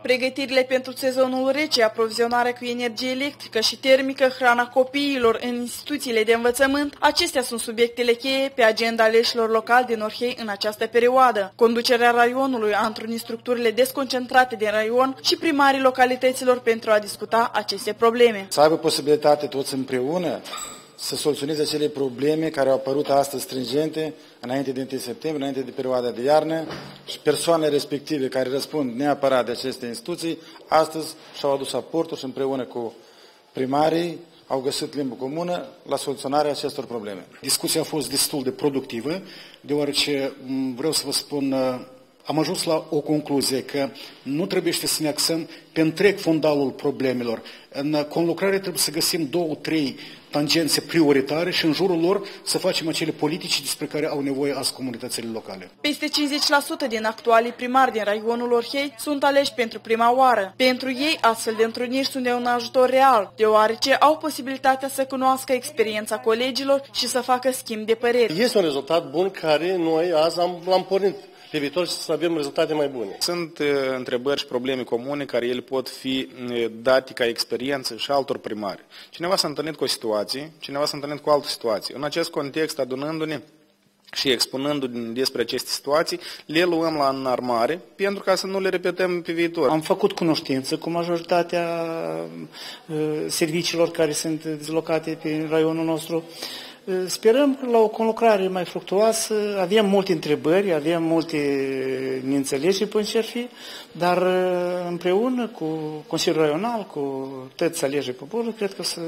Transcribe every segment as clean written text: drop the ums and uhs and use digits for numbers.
Pregătirile pentru sezonul rece, aprovizionarea cu energie electrică și termică, hrana copiilor în instituțiile de învățământ, acestea sunt subiectele cheie pe agenda aleșilor locali din Orhei în această perioadă. Conducerea raionului a întrunit structurile desconcentrate din raion și primarii localităților pentru a discuta aceste probleme. Să aibă posibilitate toți împreună să soluționeze acele probleme care au apărut astăzi stringente, înainte de 1 septembrie, înainte de perioada de iarnă, și persoanele respective care răspund neapărat de aceste instituții, astăzi și-au adus aportul și împreună cu primarii au găsit limbă comună la soluționarea acestor probleme. Discuția a fost destul de productivă, deoarece vreau să vă spun, am ajuns la o concluzie că nu trebuie să ne axăm pe întreg fundalul problemelor. În conlucrare trebuie să găsim 2-3 tangențe prioritare și în jurul lor să facem acele politici despre care au nevoie azi comunitățile locale. Peste 50% din actualii primari din raionul Orhei sunt aleși pentru prima oară. Pentru ei, astfel de întruniri sunt de un ajutor real, deoarece au posibilitatea să cunoască experiența colegilor și să facă schimb de păreri. Este un rezultat bun care noi azi l-am pornit. Pe viitor să avem rezultate mai bune. Sunt întrebări și probleme comune care ele pot fi date ca experiență și altor primari. Cineva s-a întâlnit cu o situație, cineva s-a întâlnit cu altă situație. În acest context, adunându-ne și expunându-ne despre aceste situații, le luăm la înarmare pentru ca să nu le repetăm pe viitor. Am făcut cunoștință cu majoritatea serviciilor care sunt dezlocate pe raionul nostru. Sperăm la o conlucrare mai fructuoasă, avem multe întrebări, avem multe neînțelegeri până ce ar fi, dar împreună cu Consiliul Raional, cu toți aleșii poporului, cred că să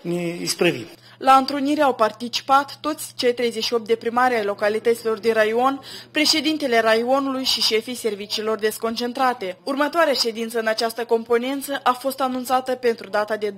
ne isprăvim. La întrunire au participat toți cei 38 de primari ai localităților din raion, președintele raionului și șefii serviciilor desconcentrate. Următoarea ședință în această componență a fost anunțată pentru data de